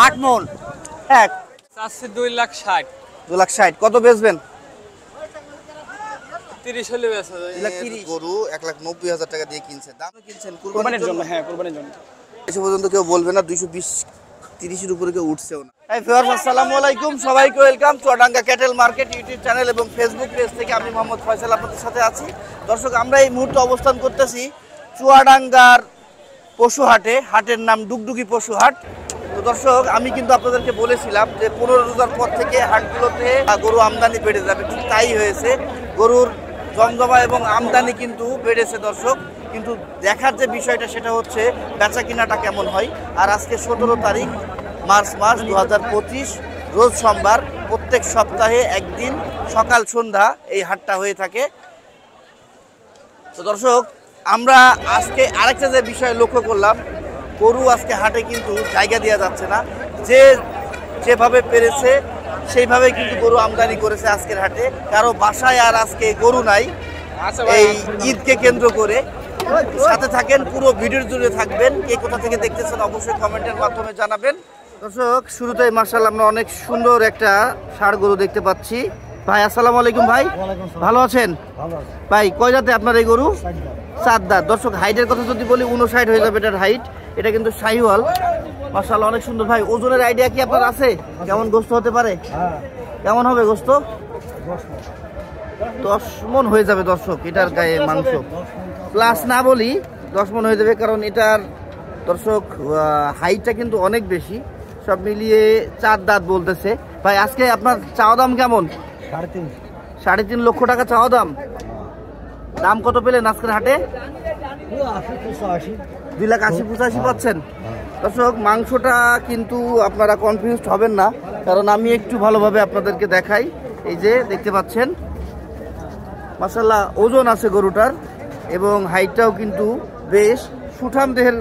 8 মণ এক চাচ্ছি 2,60,000 2,60,000 কত বেচবেন 30 হলে বেচা যায় গরু 1,90,000 টাকা দিয়ে কিনছে দাম কিনছেন কুরবানির জন্য হ্যাঁ কুরবানির জন্য এসে পর্যন্ত কেউ বলবে না 220 30 এর উপরে কেউ উঠছেও না হাই ভিউয়ার্স আসসালামু আলাইকুম সবাইকে welcome Chuadanga cattle market YouTube channel এবং ফেসবুক পেজ থেকে আমি মোহাম্মদ ফয়সাল আপনাদের সাথে আছি দর্শক আমরা এই মুহূর্তে অবস্থান করতেছি চুয়াডাঙ্গার পশুহাটে হাটের নাম ডুগডুগি পশুহাট তো দর্শক আমি কিন্তু আপনাদেরকে বলেছিলাম যে 15 রোজার পর থেকে হাটগুলোতে গরু আমদানি বেড়ে যাবে ঠিক তাই হয়েছে গরুর জমজমা এবং আমদানি কিন্তু বেড়েছে দর্শক কিন্তু দেখার যে বিষয়টা সেটা হচ্ছে বেচা কিনাটা কেমন হয় আর আজকে 17 তারিখ মার্চ মাস 2025 রোজ সোমবার প্রত্যেক সপ্তাহে একদিন সকাল সন্ধ্যা এই হাটটা হয়ে থাকে তো দর্শক আমরা আজকে আরেকটা যে বিষয় লক্ষ্য করলাম গরু আজকে হাটে কিন্তু জায়গা দেওয়া যাচ্ছে না যে যেভাবে পেরেছে সেইভাবে কিন্তু গরু আমদানি করেছে আজকের হাটে কারো বাসায় আর আজকে গরু নাই এই ঈদকে কেন্দ্র করে সাথে থাকেন পুরো ভিডিওর জুড়ে থাকবেন কে কোথা থেকে দেখতেছেন অবশ্যই কমেন্টের মাধ্যমে জানাবেন দর্শক শুরুতেই মাশাআল্লাহ আমরা অনেক সুন্দর একটা ষাঁড় গরু দেখতে পাচ্ছি ভাই আসসালামু আলাইকুম ভাই ভালো আছেন ভাই কয় জাতে আপনার এই গরু 4 দাঁত দর্শক হাইটের কথা যদি বলি 59 হয়ে যাবে এটার হাইট এটা কিন্তু শাহিওয়াল মাশাআল্লাহ অনেক সুন্দর ভাই ওজনের আইডিয়া কি আপনার আছে কেমন গোশত হতে পারে কেমন হবে গোশত 10 মণ হয়ে যাবে দর্শক এটার গায়ে মাংস প্লাস না বলি 10 মণ হয়ে যাবে কারণ এটার দর্শক হাইটটা কিন্তু অনেক বেশি সব মিলিয়ে 4 দাঁত বলতেছে ভাই আজকে আপনার চাওয়া দাম কেমন 3.5 লক্ষ টাকা চাওয়া দাম দাম কত পেলেন আজকের হাটে 2,80,85 পাচ্ছেন দর্শক মাংসটা কিন্তু আপনারা কনফিউজড হবেন না কারণ আমি একটু ভালোভাবে আপনাদেরকে দেখাই এই যে দেখতে পাচ্ছেন মাশাআল্লাহ ওজন আছে গরুটার এবং হাইটটাও কিন্তু বেশ সুঠাম দেহের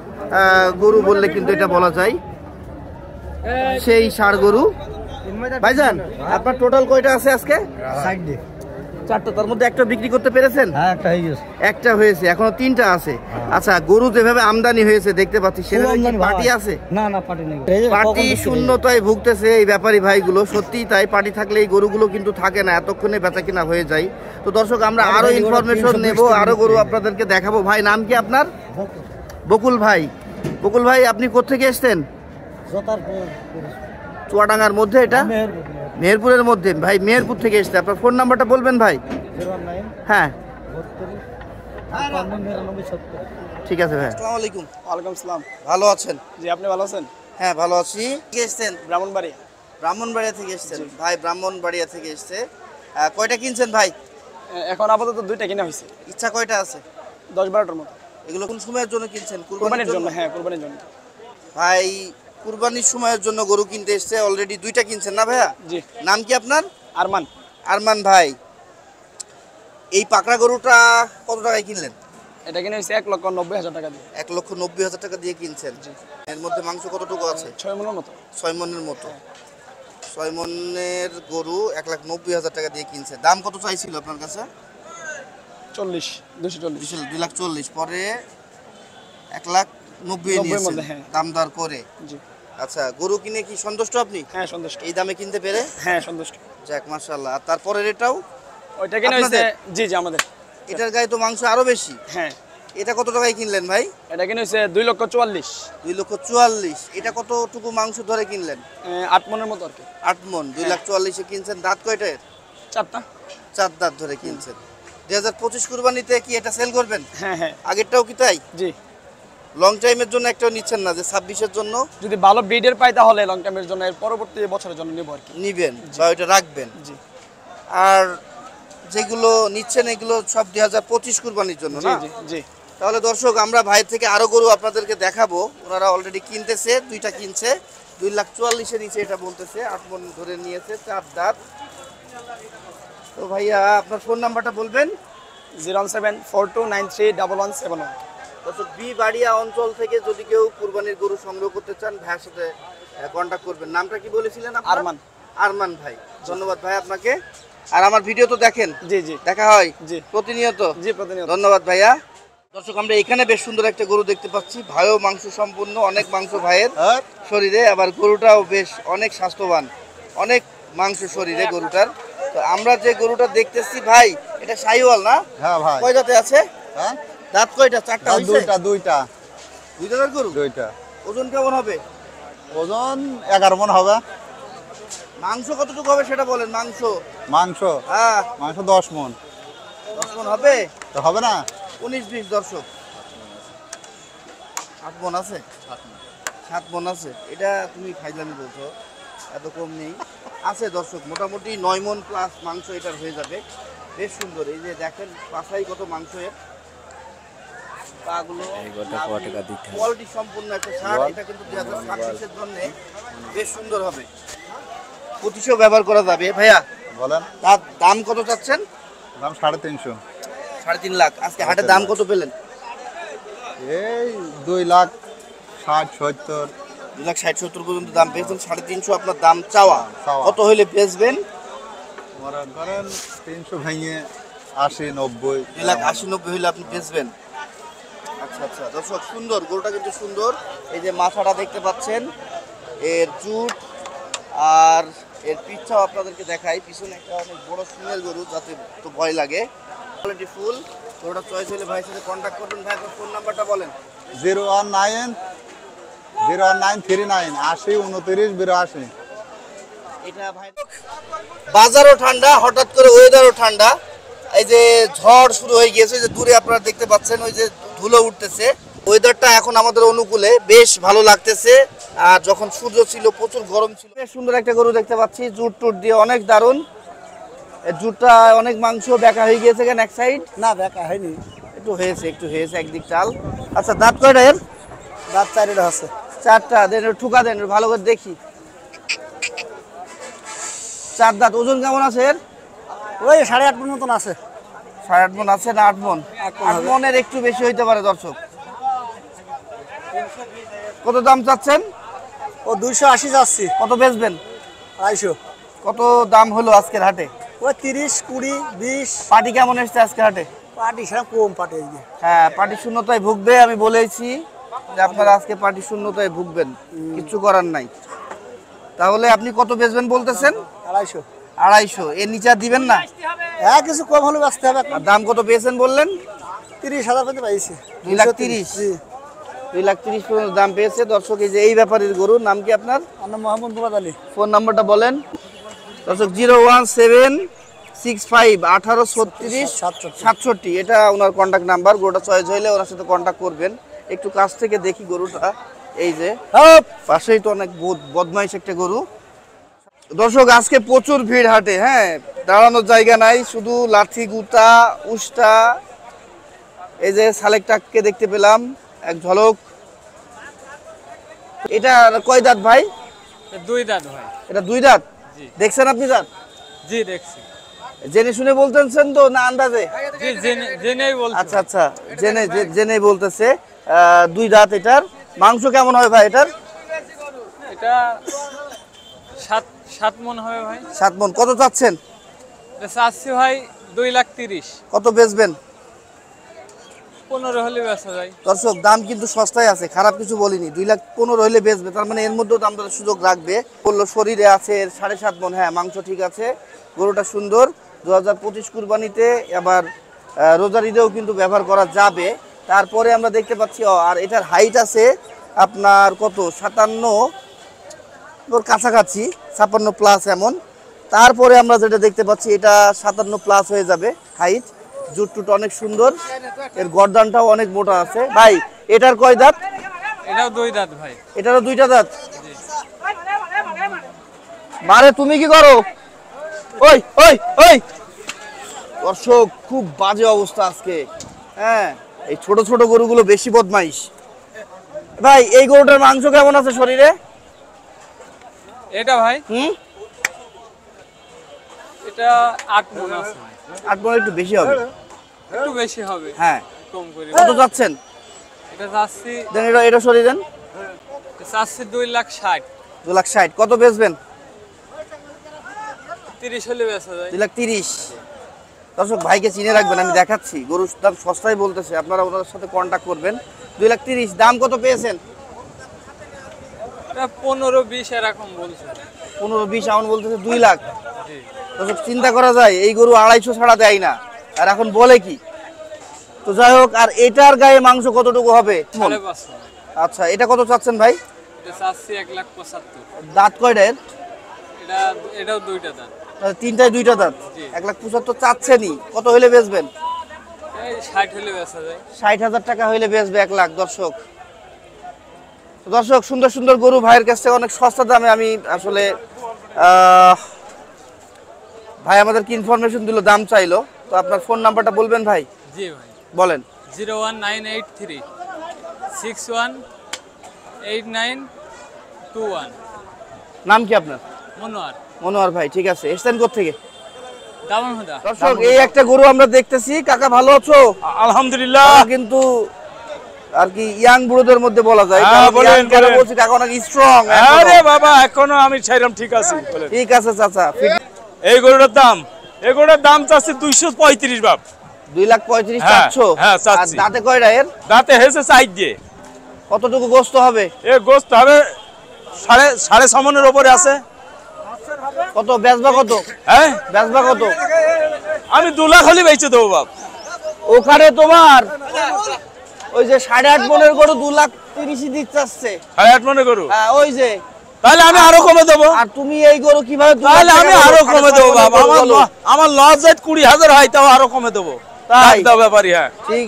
গরু বললে কিন্তু এটা বলা যায় সেই ষাঁড় গরু ভাইজান আপনার টোটাল কয়টা আছে আজকে 4টা তার মধ্যে একটা বিক্রি করতে পেরেছেন একটা হয়েছে এখনো 3টা আছে আচ্ছা গরু যেভাবে আমদানি হয়েছে দেখতে পাচ্ছি সেভাবে পার্টি আছে না পার্টি নেই পার্টি শূন্যতায় ভুগতেছে এই ব্যাপারী ভাইগুলো সত্যি তাই পার্টি থাকলে এই গরুগুলো কিন্তু থাকে না এতক্ষণে বেচা কিনা হয়ে যায় তো দর্শক আমরা আরো ইনফরমেশন নেব আরো গরু আপনাদেরকে দেখাবো ভাই নাম কি আপনার বকুল ভাই আপনি কোত্থেকে এসেছেন চুয়াডাঙ্গার মধ্যে এটা মেহেরপুরের মধ্যে ভাই মেহেরপুর থেকে এসেছে আপনার ফোন নাম্বারটা বলবেন ভাই হ্যাঁ ঠিক আছে ভাই আসসালামু আলাইকুম ওয়ালাইকুম আসসালাম ভালো আছেন জি আপনি ভালো আছেন হ্যাঁ ভালো আছি কে এসেছেন ব্রাহ্মণবাড়িয়া থেকে এসেছেন ভাই ব্রাহ্মণবাড়িয়া থেকে এসেছে কয়টা কিনছেন ভাই এখন আপাতত 2টা কিনা হয়েছে ইচ্ছা কয়টা আছে 10-12টার মতো এগুলো কোন সময়ের জন্য কিনছেন কুরবানির জন্য হ্যাঁ কুরবানির জন্য ভাই কুরবানির সময়ের জন্য গরু কিনতে এসেছে অলরেডি 2টা কিনছেন না ভাইয়া জি নাম কি আপনার আরমান ভাই এই পাকড়া গরুটা কত টাকায় কিনলেন এটা কিনে হয়েছে 1,90,000 টাকা দিয়ে 1,90,000 টাকা দিয়ে কিনছেন এর মধ্যে মাংস কতটুকু আছে 6 মণের মতো 6 মণের গরু 1,90,000 টাকা দিয়ে কিনছে দাম কত চাইছিল আপনার কাছে 240 পরে 1,90,000 নিয়েছেন দাম দর করে জি আচ্ছা গরু কিনে কি সন্তুষ্ট আপনি হ্যাঁ সন্তুষ্ট এই দামে কিনতে পেরে হ্যাঁ সন্তুষ্ট যাক মাশাআল্লাহ আর তারপরে এটাও ওইটা কিনে হইছে জি আমাদের এটার গায়ে তো মাংস আরো বেশি হ্যাঁ এটা কত টাকায় কিনলেন ভাই এটা কিনে হইছে 2,44,000 এটা কতটুকু মাংস ধরে কিনলেন 8 মণের মতো আর কি 8 মণ 2,44,000 এ কিনছেন দাঁত কয়টা এর 4টা 4 দাঁত ধরে কিনছেন 2025 কুরবানিতে কি এটা সেল করবেন হ্যাঁ আগেরটাও কি তাই জি লং টাইমের জন্য একটাও নিচ্ছেন না যে 26 এর জন্য যদি ভালো ব্রিডের পাই তাহলে লং টাইমের জন্য এর পরবর্তী বছরের জন্য নিব আর কি নেবেন বা ওটা রাখবেন জি আর যেগুলো নিচ্ছেন এগুলো সব 2025 কুরবানির জন্য না জি তাহলে দর্শক আমরা ভাই থেকে আরো গরু আপনাদেরকে দেখাবো ওনারা অলরেডি কিনতেছে 2টা কিনছে 2,44,000 এর নিচে এটা বলতেছে 8 মণ ধরে নিয়েছে 4 দাঁত তো ভাইয়া আপনার ফোন নাম্বারটা বলবেন 074293117 দর্শক বাড়িয়া অঞ্চল থেকে যদি কেউ কুরবানির গরু সংগ্রহ করতে চান ভাইয়ের সাথে কন্টাক্ট করবেন নামটা কি বলেছিলেন আরমান ভাই ধন্যবাদ ভাই আপনাকে আর আমার ভিডিও তো দেখেন জি দেখা হয় জি প্রতিনিয়ত জি প্রতিনিয়ত ধন্যবাদ ভাইয়া দর্শক আমরা এখানে বেশ সুন্দর একটা গরু দেখতে পাচ্ছি, ভাইও মাংস সম্পূর্ণ, অনেক মাংস ভাইয়ের শরীরে, আবার গরুটাও বেশ অনেক স্বাস্থ্যবান, অনেক মাংস শরীরে গরুটার। তো আমরা যে গরুটা দেখতেছি ভাই, এটা শাহিওয়াল না? হ্যাঁ ভাই। কয় দাঁতে আছে? হ্যাঁ দাঁত কয়টা? চারটা হইছে? দুইটা দুইটা দাঁত গরু। ওজন কেমন হবে? ওজন 11 মণ হবে। মাংস কতটুকু হবে সেটা বলেন। মাংস হ্যাঁ মাংস 10 মণ। 10 মণ হবে তো হবে না? 19-20 দর্শক। 8 মণ আছে? 7 মণ আছে। এটা তুমি ফাইজলামি বলছো, এত কম নেই, আছে দর্শক, মোটামুটি 9 মণ প্লাস মাংস এটার হয়ে যাবে। বেশ সুন্দর, এই যে দেখেন পাশাই কত মাংস, এর পাগুলো কোয়ালিটি সম্পূর্ণ একটা সার। এটা কিন্তু 2026-এর জন্য বেশ সুন্দর হবে, প্রতিশো ব্যবহার করা যাবে। ভাইয়া বলেন, তার দাম কত চাচ্ছেন? দাম 3.5। 3.5 লাখ। আজকে হাটে দাম কত পেলেন? এই 2,60,70। 2,60,70 পর্যন্ত দাম পেয়েছেন। 350 আপনার দাম চাওয়া। চাওয়া। কত হইলে বেচবেন? মনে করেন 300 ভেঙে 80-90। 2,80-90 হইলে আপনি বেচবেন। আচ্ছা আচ্ছা দর্শক, সুন্দর গরুটা কিন্তু সুন্দর। এই যে মাথাটা দেখতে পাচ্ছেন, এর চুট আর এর পিছটাও আপনাদেরকে দেখাই। পিছনে একটা অনেক বড় সিঙ্গেল গরু, যাতে তো ভয় লাগে। কোয়ালিটি ফুল গরুটা চয়েস হলে ভাইয়ের সাথে কন্ট্যাক্ট করবেন। ভাই আপনার ফোন নাম্বারটা বলেন। 01939 80 29 82। এটা ভাই বাজারও ঠান্ডা, হঠাৎ করে ওয়েদারও ঠান্ডা। এই যে ঝড় শুরু হয়ে গিয়েছে, যে দূরে আপনারা দেখতে পাচ্ছেন ওই যে ধুলো উঠতেছে। ওয়েদারটা এখন আমাদের অনুকূলে, বেশ ভালো লাগতেছে। আর যখন সূর্য ছিল প্রচুর গরম ছিল। বেশ সুন্দর একটা গরু দেখতে পাচ্ছি, জুট টুট দিয়ে অনেক দারুণ। এর জুটটা অনেক মাংস বেঁকা হয়ে গিয়েছে কেন এক সাইড? না বেকা হয়নি, একটু হয়েছে একদিক চাল। আচ্ছা দাঁত কয়টা এর? দাঁত 4টা আছে। 4টা। দেন ঠুকা দেন ভালো করে দেখি। 4 দাঁত। ওজন কেমন আছে এর? ওই 8.5 মণ মতন আছে। 8.5 মণ আছে না 8 মণ? 8 মণের একটু বেশি হইতে পারে দর্শক। কত দাম চাচ্ছেন? ও 280 যাচ্ছি। কত বেচবেন? 250। কত দাম হলো আজকের হাটে? ওই 30, 20, 20। পার্টি কেমন এসছে আজকের হাটে? পাটি সেরকম কম পাটি এই যে। হ্যাঁ, পার্টি শূন্যতায় ভুগবে। আমি বলেছি যে আপনারা আজকে পার্টি শূন্যতায় ভুগবেন, কিচ্ছু করার নাই। তাহলে আপনি কত বেচবেন বলতেছেন? 250। 250। এর নিচে আর দিবেন না? হ্যাঁ কিছু কম হলে বাঁচতে হবে। আর দাম কত পেয়েছেন বললেন? 30,000 পর্যন্ত পাইছি। 2,30,000। জি। 2,30,000 পর্যন্ত দাম পেয়েছে দর্শক। এই যে এই ব্যাপারের গরুর নাম কি আপনার? আমার মোহাম্মদ মুরাদ আলী। ফোন নাম্বারটা বলেন দর্শক। 01765 1836 67। এটা ওনার কন্ট্যাক্ট নাম্বার। গরুটা চয়েস হইলে ওনার সাথে কন্ট্যাক্ট করবেন। একটু কাছ থেকে দেখি গরুটা। এই যে পাশেই তো অনেক বদমাইশ একটা গরু। দর্শক আজকে প্রচুর ভিড় হাটে। হ্যাঁ, দাঁড়ানোর জায়গা নাই, শুধু লাঠি গুতা উষ্টা। এই যে সালেকটাকে দেখতে পেলাম এক ঝলক। এটা কয় দাঁত ভাই? 2 দাঁত ভাই। এটা 2 দাঁত। জি। দেখছেন আপনি দাঁত? জি দেখছি। জেনে শুনে বলতেছেন তো না আন্দাজে? জি জেনেই বলছি। আচ্ছা আচ্ছা, জেনে বলতেছে। 2 দাঁত। এটার মাংস কেমন হয় ভাই এটার? এটা 7 মণ হবে ভাই। 7 মণ। কত চাচ্ছেন? এটা চাচ্ছি ভাই 2,30,000। কত বেচবেন? 15 হলে বেচা যায়। দর্শক দাম কিন্তু সস্তায় আছে, খারাপ কিছু বলিনি। 2,15,000 হইলে বেচবে, তার মানে এর মধ্যেও দাম দরের সুযোগ রাখবে। বললো শরীরে আছে 7.5 মণ। হ্যাঁ, মাংস ঠিক আছে, গরুটা সুন্দর। 2025 কুরবানিতে আবার রোজার ঈদেও কিন্তু ব্যবহার করা যাবে। তারপরে আমরা দেখতে পাচ্ছি আর এটার হাইট আছে আপনার কত 57 ওর কাছাকাছি, 56 প্লাস এমন। তারপরে আমরা যেটা দেখতে পাচ্ছি এটা 57 প্লাস হয়ে যাবে হাইট। জুট টুট অনেক সুন্দর, এর গর্দানটাও অনেক মোটা আছে। ভাই এটার কয় দাঁত? এটাও 2 দাঁত ভাই। এটারও 2টা দাঁত। বারে তুমি কি করো? ওই ওই ওই দর্শক খুব বাজে অবস্থা আজকে। হ্যাঁ, এই ছোট ছোট গরুগুলো বেশি বদমাইশ। ভাই এই গরুটার মাংস কেমন আছে শরীরে? এটা ভাই হুম, এটা 8 মণ আছে। 8 মণ একটু বেশি হবে। একটু বেশি হবে। হ্যাঁ, কম করে। কত যাচ্ছেন? এটা চাচ্ছি দেন এটা সরিয়ে দেন। 2,60,000। 2,60,000। কত বেচবেন? 30 হলে বেচা যায়। 2,30,000। দর্শক ভাইকে চিনে রাখবেন, আমি দেখাচ্ছি গরুর দাম সস্তায় বলতেছে, আপনারা ওনার সাথে কন্ট্যাক্ট করবেন। 2,30,000 দাম কত পেয়েছেন? এটা 15-20 এরকম বলছে। 15-20 এমন বলতেছে 2 লাখ। জি। দর্শক চিন্তা করা যায় এই গরু 250 ছাড়া দেয় না, আর এখন বলে কি। তো যাই হোক, আর এটার গায়ে মাংস কতটুকু হবে? 5.5। আচ্ছা, এটা কত চাচ্ছেন ভাই? এটা চাচ্ছি 1,75,000। দাঁত কয়টা এর? এটাও 2টা দাঁত। তিনটায় 2টা দাঁত। জি। 1,75,000 চাচ্ছেনই, কত হইলে বেচবেন? এই 60 হলে বেচা যায়। 60,000 টাকা হইলে বেচবে 1 লাখ। দর্শক তো দর্শক, সুন্দর সুন্দর গরু ভাইয়ের কাছ থেকে অনেক সস্তা দামে আমি আসলে ভাই আমাদেরকে ইনফরমেশন দিল, দাম চাইলো। তো আপনার ফোন নাম্বারটা বলবেন ভাই? জি ভাই। বলেন। 01983 618921। নাম কি আপনার? মনোয়ার। মনোয়ার ভাই, ঠিক আছে। এসছেন কোত্থেকে? দামনহুদা। দর্শক, এই একটা গরু আমরা দেখতেছি। কাকা ভালো আছো? আলহামদুলিল্লাহ। কাকা কিন্তু আর কি ইয়াং বুড়োদের মধ্যে বলা যায়। হ্যাঁ, কারণ বলেন, young কেন বলেন। বলছি, কাকা অনেক স্ট্রং। আরে বাবা, এখনো আমি ছাইরাম, ঠিক আছে। বলেন। ঠিক আছে চাচা। এই গরুটার দাম চাচ্ছি 235 বাপ। 2,35,000 হ্যাঁ, চাচ্ছ? হ্যাঁ, আর চাচ্ছি। দাঁতে কয়টা এর? দাঁতে হেসে সাইড দিয়ে। কতটুকু গোস্ত হবে? এ গোস্ত হবে সাড়ে 6 মনের উপরে আছে। কত বেচবা কত? হ্যাঁ, বেচবা কত? আমি 2 লাখ হলে বেচে দেবো বাপ। ওখানে তোমার ওই যে 8.5 মনের গরু 2,30,000 দিতে চাচ্ছে। 8.5 মনে গরু, হ্যাঁ, ওই যে। তাহলে আমি আরো কমে দেবো। আর তুমি এই গরু কিভাবে 2 লাখ তাহলে আমি টাকা আরো বলো? কমে দেবো 8.5 বাবা। মনের গরু বলো। আমার লস যায় 20,000 হয়, তাও আরো কমে দেবো। তাই? দাও ব্যাপারই। হ্যাঁ, ঠিক,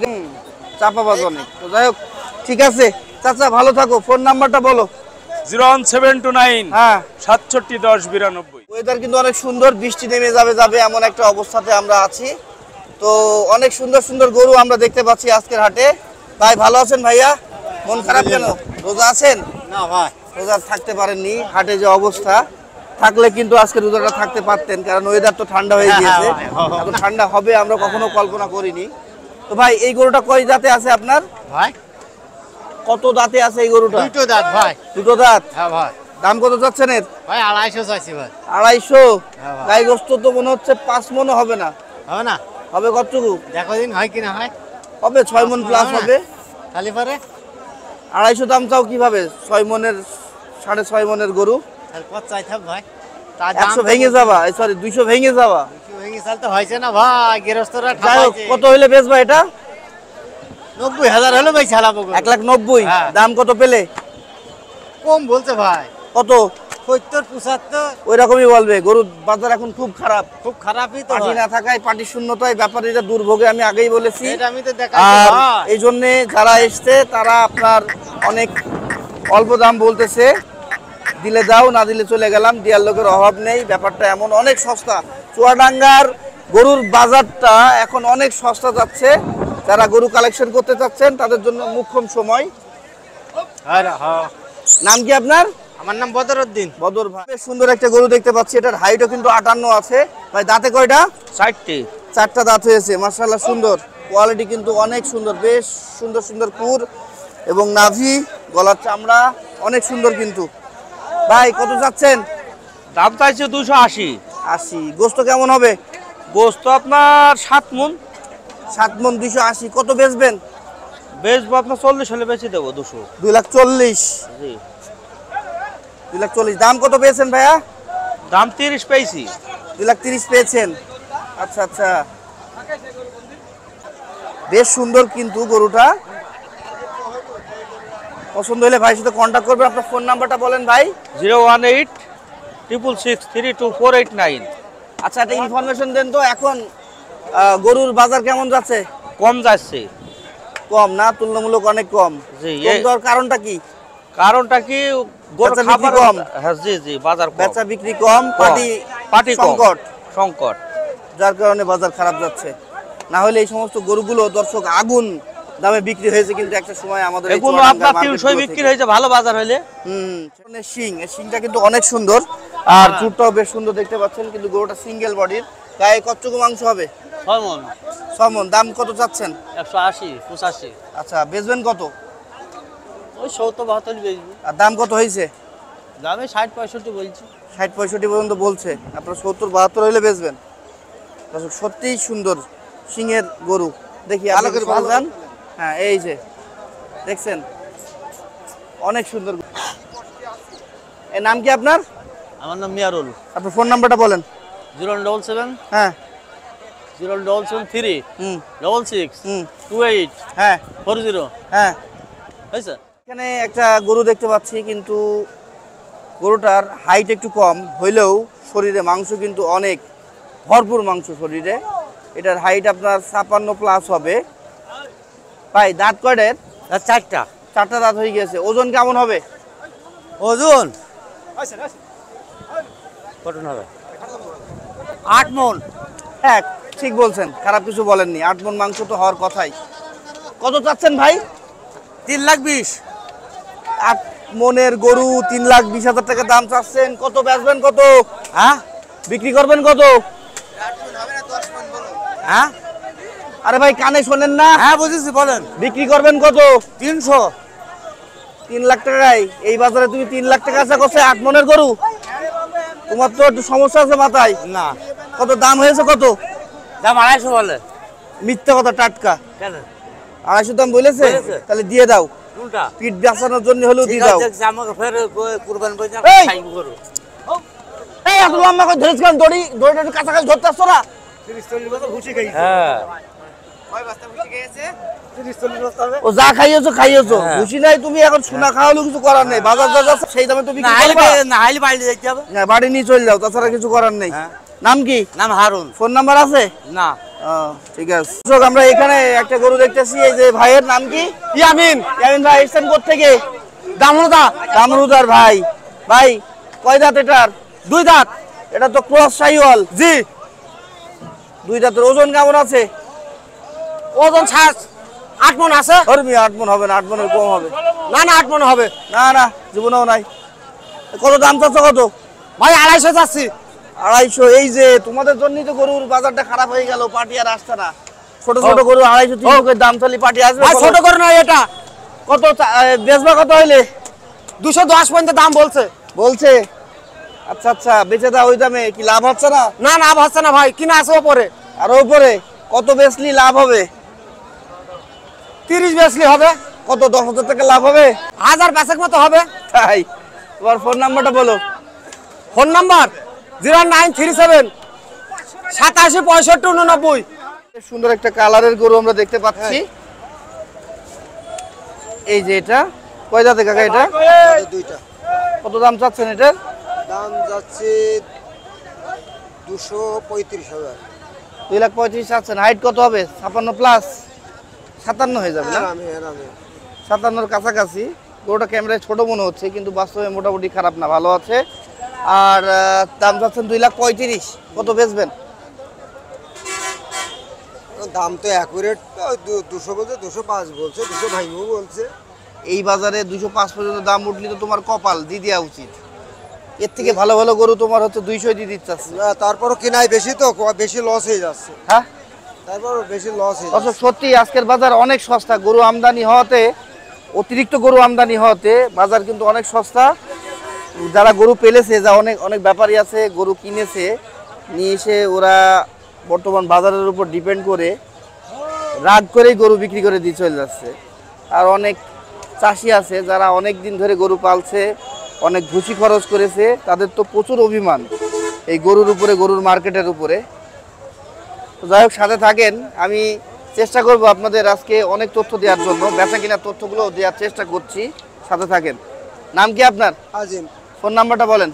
চাপাবাজ অনেক। তো যাই হোক, ঠিক আছে চাচা, ভালো থাকো। ফোন নাম্বারটা বলো। 01729 হ্যাঁ। 67 10 92। ওয়েদার কিন্তু অনেক সুন্দর, বৃষ্টি নেমে যাবে এমন একটা অবস্থাতে আমরা আছি। তো অনেক সুন্দর সুন্দর গরু আমরা দেখতে পাচ্ছি আজকের হাটে। ভাই ভালো আছেন ভাইয়া? মন খারাপ কেন? রোজা আছেন? না ভাই, রোজা থাকতে পারেননি, হাটে যে অবস্থা। থাকলে কিন্তু আজকে রোজাটা থাকতে পারতেন, কারণ ওয়েদার তো ঠান্ডা হয়ে গিয়েছে। এত ঠান্ডা হবে আমরা কখনো কল্পনা করিনি। তো ভাই, এই গরুটা কয় দাঁতে আছে আপনার? ভাই কত দাঁতে আছে এই গরুটা? 2টো দাঁত ভাই। 2টো দাঁত। হ্যাঁ ভাই। দাম কত চাচ্ছেন এর? ভাই 250 চাইছি ভাই। 250? হ্যাঁ ভাই। গাই গোস্ত তো মনে হচ্ছে 5 মনও হবে না। হবে না? হবে কতটুকু? দেখো দিন হয় কি না হয়। হবে 6 মন প্লাস হবে। খালি পারে 250 দাম চাও কিভাবে? 6 মনের 6.5 মনের গরু। আর কত চাইতাম ভাই? তার 100 ভেঙে যাবা, সরি 200 ভেঙে যাবা। ভেঙে চাল তো হয়েছে না ভাই, গৃহস্থরা যাই হোক, ঠাপাইছে। কত হইলে বেচবা এটা? 90,000 হলো ভাই ছাড়াবো। 1,90,000। হ্যাঁ। দাম কত পেলে? কম বলছে ভাই। কত? 70 75 ওই রকমই বলবে। গরুর বাজার এখন খুব খারাপ। খুব খারাপই তো পাটি ভাই। না থাকায়, পাটি শূন্যতায় ব্যাপারীরা দুর্ভোগে, আমি আগেই বলেছি। এটা আমি তো দেখাচ্ছি আর ভাই। এই জন্যে যারা এসছে তারা আপনার অনেক অল্প দাম বলতেছে। দিলে দাও, না দিলে চলে গেলাম, দেওয়ার লোকের অভাব নেই। ব্যাপারটা এমন অনেক সস্তা। চুয়াডাঙ্গার গরুর বাজারটা এখন অনেক সস্তা যাচ্ছে। যারা গরু কালেকশন করতে চাচ্ছেন তাদের জন্য মোক্ষম সময়। আরে হ্যাঁ। নাম কি আপনার? আমার নাম বদরউদ্দিন। বদর ভাই। বেশ সুন্দর একটা গরু দেখতে পাচ্ছি। এটার হাইটও কিন্তু 58 আছে। ভাই দাঁতে কয়টা? 60টি। 4টা দাঁত হয়েছে। মাশাআল্লাহ, সুন্দর কোয়ালিটি কিন্তু অনেক সুন্দর। বেশ সুন্দর সুন্দর পুর এবং নাভি, গলার চামড়া অনেক সুন্দর কিন্তু। ভাই কত চাচ্ছেন? দাম চাইছে 280। 80। গোস্ত কেমন হবে? গোস্ত আপনার 7 মন। 7 মন 280। কত বেচবেন? বেচবো আপনার 40 হলে বেচে দেবো 200। 2,40,000। জি। 2,40,000। দাম কত পেয়েছেন ভাইয়া? দাম 30 পেয়েছি। 2,30,000 পেয়েছেন। আচ্ছা আচ্ছা, বেশ সুন্দর কিন্তু গরুটা। পছন্দ হলে ভাইয়ের সাথে কন্ট্যাক্ট করবেন। আপনার ফোন নাম্বারটা বলেন ভাই। 018 666 32489। আচ্ছা, একটা ইনফরমেশন দেন তো, এখন গরুর বাজার কেমন যাচ্ছে? কম যাচ্ছে। কম না? তুলনামূলক অনেক কম। জি। কম দেওয়ার কারণটা কি? কারণটা কি? গরু বেচা বিক্রি খাবার কম? হ্যাঁ, জি জি, বাজার কম। বেচা বিক্রি কম, পাটি পাটি কম। সংকট, সংকট। যার কারণে বাজার খারাপ যাচ্ছে। না হলে এই সমস্ত গরুগুলো দর্শক আগুন দামে বিক্রি হয়েছে কিন্তু একটা সময় আমাদের এই এগুলো চুয়াডাঙ্গার আপনার মার্কেটগুলো 300 বিক্রি থেকে। হয়েছে ভালো বাজার হইলে। শিং, এই শিংটা কিন্তু অনেক সুন্দর। আর চুটটাও বেশ সুন্দর দেখতে পাচ্ছেন, কিন্তু গরুটা সিঙ্গেল বডির। গায়ে কতটুকু মাংস হবে? 6 মন। 6 মন। দাম কত চাচ্ছেন? 180 85। আচ্ছা, বেচবেন কত? ওই 70 72 বেচবো। আর দাম কত হয়েছে? দামে 60 65 বলছি। 60 65 পর্যন্ত বলছে। আপনার 70 72 হইলে বেচবেন। দর্শক সত্যিই সুন্দর সিংয়ের গরু। দেখি ভালো করে ভালো যান। হ্যাঁ এই যে দেখছেন অনেক সুন্দর। এর নাম কি আপনার? আমার নাম মিয়ারুল। আপনার ফোন নাম্বারটা বলেন। 077 হ্যাঁ 073 হুম 66 হুম 28 হ্যাঁ 40 হ্যাঁ। হয়েছে? এখানে একটা গরু দেখতে পাচ্ছি, কিন্তু গরুটার হাইট একটু কম হইলেও শরীরে মাংস কিন্তু অনেক ভরপুর মাংস শরীরে। এটার হাইট আপনার 56+ হবে। ভাই দাঁত কয়টের? চারটা। চারটা দাঁত হয়ে গেছে। ওজন কেমন হবে? ওজন কত হবে? 8 মণ। হ্যাঁ ঠিক বলছেন, খারাপ কিছু বলেননি। 8 মণ মাংস তো হওয়ার কথাই। কত চাচ্ছেন ভাই? 3,20,000। 8 মণের গরু 3,20,000 টাকা দাম চাচ্ছেন। কত বেচবেন? কত হ্যাঁ বিক্রি করবেন? কত? হ্যাঁ আরে ভাই কানে শোনেন না? হ্যাঁ বুঝেছি, বলেন। বিক্রি করবেন কত? 300। 3 লাখ টাকায় এই বাজারে তুমি 3 লাখ টাকা আশা করছো 8 মণের গরু? তোমার তো একটু সমস্যা আছে মাথায়। না, কত দাম হয়েছে? কত? দাম 250 বলে। মিথ্যা কথা, টাটকা। কেন? 250 দাম বলেছে? বলেছে। তাহলে দিয়ে দাও। কোনটা? পিঠ বাঁচানোর জন্য হলেও দিয়ে দাও। আমাকে ফের কুরবান বইতে এই! খাইব করো। এই এত লম্বা করে ধরেছ কেন? দড়িটা একটু কাছাকাছি ধরতে আসছো না? হ্যাঁ ও যা খাইয়েছো খাইয়েছো, হ্যাঁ। খুশি নাই তুমি। এখন সোনা খাওয়ালেও কিছু করার নেই। বাজার যা যাচ্ছে সেই দামে তো বিক্রি না করবা। হাইলে বাড়ি যাইতে হবে। হ্যাঁ, বাড়ি নিয়ে চলে যাও, তাছাড়া কিছু করার নেই। হ্যাঁ। নাম কি? নাম হারুন। ফোন নাম্বার আছে? না, ঠিক আছে। দর্শক, আমরা এখানে একটা গরু দেখতেছি। এই যে ভাইয়ের নাম কি? ইয়ামিন। ইয়ামিন ভাই এসেছেন কোত্থেকে? দামরুদা। দামরুদার ভাই। ভাই কয় দাঁত এটার? 2 দাঁত। এটা তো ক্রস শাহিওয়াল। জি। 2 দাঁতের। ওজন কেমন আছে? ওজন 8 মণ আছে। ধর্মী 8 মণ হবে না, 8 মণের কম হবে। না না 8 মণ হবে। না না জীবনেও নাই। কত দাম চাচ্ছ? কত ভাই 250 যাচ্ছি। 250। এই যে তোমাদের জন্যই তো গরুর বাজারটা খারাপ হয়ে গেল। পার্টি আর আসছে না। ছোট ছোট গরু 250-300 করে দাম চালি পার্টি আসবে? ভাই বলো। ছোট করে না এটা। কত বেচবা? কত হইলে? 210 পর্যন্ত দাম বলছে। বলছে? আচ্ছা আচ্ছা, বেচে দাও ওই দামে। কি লাভ হচ্ছে না? না না হচ্ছে না ভাই, কিনা আছে ওপরে। আর উপরে কত বেচলি লাভ হবে? 30 বেচলি হবে। কত? 10,000 টাকা লাভ হবে? 1000 বেচের মতো হবে। তাই? তোমার ফোন নাম্বারটা বলো। Phone number 0937 87 65 89। সুন্দর একটা কালারের গরু আমরা দেখতে পাচ্ছি। এই যে এটা কয় দাঁতে কাকা? এটা দুইটা কত দাম চাচ্ছেন এটার? দাম যাচ্ছে 235,000। 2,35,000 চাচ্ছেন। হাইট কত হবে? 56+? 57 হয়ে যাবে না? 57-র কাছাকাছি। গরুটা ক্যামেরায় ছোট মনে হচ্ছে, কিন্তু বাস্তবে মোটামুটি খারাপ না, ভালো আছে। আর দাম চাচ্ছেন 2,35,000। কত বেচবেন? দাম তো অ্যাকুরেট 200 বলছে, 205 বলছে, 200 ভাইও বলছে। এই বাজারে 205 পর্যন্ত দাম উঠলে তো তোমার কপাল দিয়ে দেওয়া উচিত। এর থেকে ভালো ভালো গরু তোমার হচ্ছে 200 দিয়ে দিতে চাচ্ছে। না, তারপরও কেনাই বেশি তো, বেশি লস হয়ে যাচ্ছে। হ্যাঁ তারপরও বেশি লস হয়ে অবশ্য সত্যি আজকের বাজার অনেক সস্তা। গরু আমদানি হওয়াতে, অতিরিক্ত গরু আমদানি হওয়াতে বাজার কিন্তু অনেক সস্তা। যারা গরু পেলেছে, যা অনেক অনেক ব্যাপারী আছে গরু কিনেছে, নিয়ে এসে ওরা বর্তমান বাজারের উপর ডিপেন্ড করে রাগ করেই গরু বিক্রি করে দিয়ে চলে যাচ্ছে। আর অনেক চাষি আছে যারা অনেক দিন ধরে গরু পালছে, অনেক ঘুষি খরচ করেছে, তাদের তো প্রচুর অভিমান এই গরুর উপরে, গরুর মার্কেটের উপরে। তো যাই হোক, সাথে থাকেন। আমি চেষ্টা করব আপনাদের আজকে অনেক তথ্য দেওয়ার জন্য, বেচা কিনার তথ্যগুলো দেওয়ার চেষ্টা করছি। সাথে থাকেন। নাম কি আপনার? আজিম। ফোন নাম্বারটা বলেন।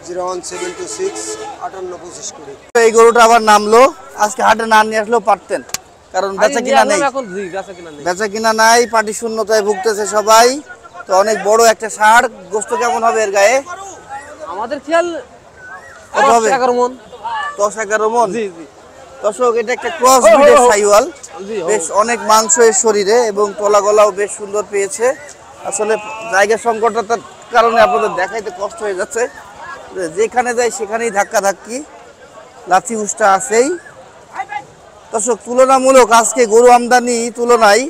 01726 58 25 20। এই গরুটা আবার নামলো। আজকে হাটে না নিয়ে আসলেও পারতেন, কারণ বেচা কিনা নেই। বেচা কিনা নাই, পাটি শূন্যতায় ভুগতেছে সবাই। তো অনেক বড় একটা ষাঁড়। গোস্ত কেমন হবে এর গায়ে? আমাদের খেয়াল কত হবে? 11 মণ। 10-11 মণ। জি জি দর্শক, এটা একটা ক্রস ব্রিডের শাহিওয়াল। বেশ অনেক মাংস এর শরীরে এবং তলা গলাও বেশ সুন্দর পেয়েছে। আসলে জায়গা সংকটতার কারণে আপনাদের দেখাইতে কষ্ট হয়ে যাচ্ছে। যেখানে যাই সেখানেই ধাক্কা ধাক্কি, লাথি উষ্টা আছেই। দর্শক, তুলনামূলক আজকে গরু আমদানি তুলনায়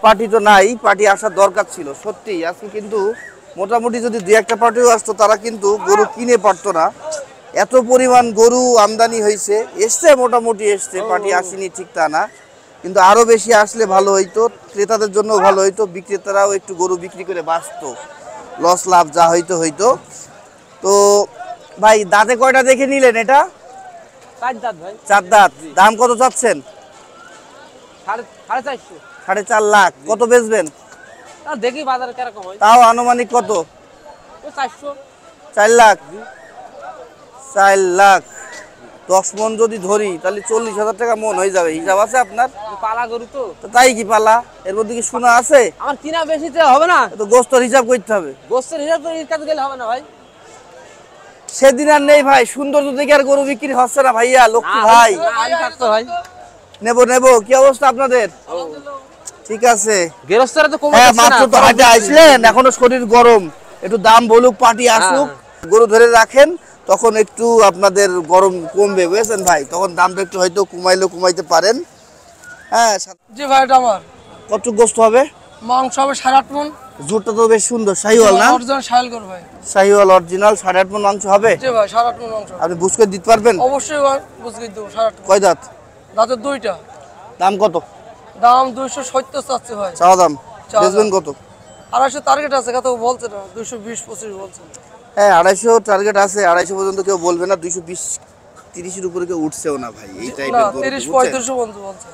পার্টি তো নাই। পার্টি আসার দরকার ছিল সত্যি। আজকে কিন্তু মোটামুটি যদি 2-1টা পার্টিও আসতো, তারা কিন্তু গরু কিনে পারতো না। এত পরিমাণ গরু আমদানি হয়েছে, এসছে মোটামুটি এসছে, পার্টি আসেনি ঠিক তা না, কিন্তু আরো বেশি আসলে ভালো হইতো, ক্রেতাদের জন্য ভালো হইতো, বিক্রেতারাও একটু গরু বিক্রি করে বাঁচতো, লস লাভ যা হইতো হইতো। তো ভাই দাঁতে কয়টা দেখে নিলেন? এটা 4 দাঁত ভাই, 4 দাঁত। দাম কত চাচ্ছেন? 4.5 4.5 লাখ। কত বেচবেন? দেখি বাজারে কিরকম হয়। তাও আনুমানিক কত? 400। 4 লাখ। 4 লাখ 10 মন যদি ধরি তাহলে 40,000 টাকা মন হয়ে যাবে। হিসাব আছে আপনার? পালা গরু তো। তো তাই কি পালা? এর মধ্যে কি শোনা আছে? আমার কিনা বেশিতে হবে না, তো গোস্তর হিসাব করতে হবে। গোস্তের হিসাব তো কাছে গেলে হবে না ভাই। সেদিন আর নেই ভাই, সৌন্দর্য দেখে আর গরু বিক্রি হচ্ছে না ভাইয়া, লক্ষ্মী ভাই। আমি থাকতো ভাই। নেবো। কি অবস্থা আপনাদের? ঠিক আছে। গেরস্তারা তো কমে হ্যাঁ, যাচ্ছে না। মাত্র তো হাটে আসলেন, এখনো শরীর গরম, একটু দাম বলুক, পার্টি আসুক, গরু ধরে রাখেন, তখন একটু আপনাদের গরম কমবে, বুঝেছেন ভাই, তখন দামটা একটু হয়তো কমাইতে পারেন। হ্যাঁ, জি ভাই, এটা আমার কতটুকু গোস্ত হবে? মাংস হবে 8.5 মন। জুটটা তো বেশ সুন্দর, শাহিওয়াল না? অরিজিনাল শাইল গরু ভাই। শাহিওয়াল অরিজিনাল 8.5 মণ মাংস হবে। জি ভাই, 8.5 মন মাংস। আপনি বুঝ করে দিতে পারবেন? অবশ্যই ভাই, বুঝিয়ে দেবো 8.5 মন। কয় দাঁত? দাঁতের 2টা। দাম কত? দাম 270 চাচ্ছে ভাই। চাওয়া দাম। চাওয়া দাম। বেচবেন কত? 250 টার্গেট আছে, কত বলছে না, 220-25 বলছে। হ্যাঁ, 250 টার্গেট আছে, 250 পর্যন্ত কেউ বলবে না, 220-30-এর উপরে কেউ উঠছেও না ভাই, এই না, টাইপের গরু, 30-35 বলছে বলছে।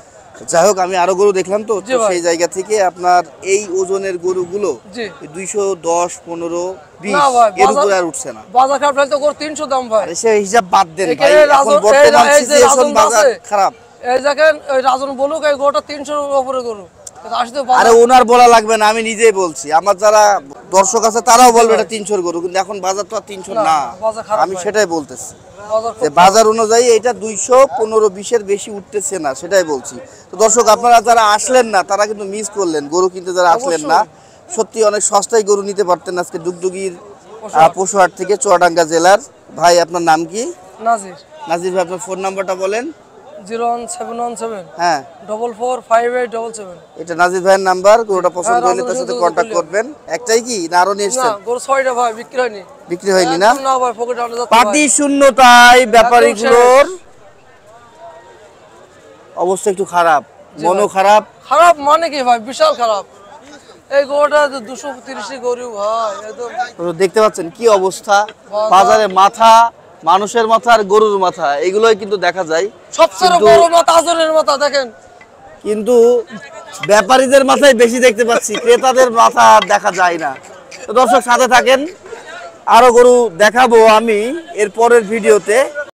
যাই হোক, আমি আরো গরু দেখলাম তো, জি তো ভাই। সেই জায়গা থেকে আপনার এই ওজনের গরুগুলো জি। 210, 15, 20 না ভাই, এর উপরে আর উঠছে না। বাজার খারাপ হলে তো গরু 300 দাম ভাই। আরে সে হিসাব বাদ দেন ভাই, এখানে এখন রাজন- বর্তমান এই যে সিচুয়েশন রাজন বাজার আছে। খারাপ। এই দেখেন, ওই রাজন বলুক এই গরুটা 300-র উপরে গরু, কিন্তু আসলে আরে বাজার ওনার বলা লাগবে না, আমি নিজেই বলছি, আমার যারা দর্শক আছে তারাও বলবে এটা 300 গরু, কিন্তু এখন বাজার তো আর 300 না, না, বাজার খারাপ আমি ভাই। সেটাই বলতেছি বাজার যে খুব- বাজার অনুযায়ী এটা 215-20-এর বেশি উঠতেছে না, সেটাই বলছি। তো দর্শক, আপনারা যারা আসলেন না তারা কিন্তু মিস করলেন, গরু কিনতে যারা আসলেন না, সত্যি অনেক সস্তায় গরু নিতে পারতেন আজকে ডুগডুগির পশুহাট থেকে, চুয়াডাঙ্গা জেলার। ভাই আপনার নাম কি? নাজির। নাজির ভাই, আপনার ফোন নাম্বারটা বলেন। 01717 হ্যাঁ, 445877। এটা নাজির ভাইয়ের নাম্বার, গরুটা পছন্দ হ্যাঁ, হলে তার সাথে রাজু কন্ট্যাক্ট বললেন। করবেন। একটাই কি না আরো নিয়ে না, এসছেন? গরু 6টা ভাই, বিক্রি হয়নি। বিক্রি হয়নি না? একদম না ভাই, পকেটে আনতে যাচ্ছে পাটি ভাই। শূন্যতায় ব্যাপারীগুলোর অবস্থা একটু খারাপ, মনও খারাপ। খারাপ মানে কি ভাই, বিশাল খারাপ। এই গরুটা 230 গরু ভাই, একদম তো দেখতে পাচ্ছেন কি অবস্থা, বাজার- বাজারে মাথা, মানুষের মাথা আর গরুর মাথা, এগুলোই কিন্তু দেখা যায়, সবচেয়ে কিন্তু- বড় মাথা, আজরের মাথা দেখেন। কিন্তু ব্যাপারীদের মাথায় বেশি দেখতে পাচ্ছি, ক্রেতাদের মাথা আর দেখা যায় না। তো দর্শক, সাথে থাকেন, আরো গরু দেখাবো আমি এর পরের ভিডিওতে।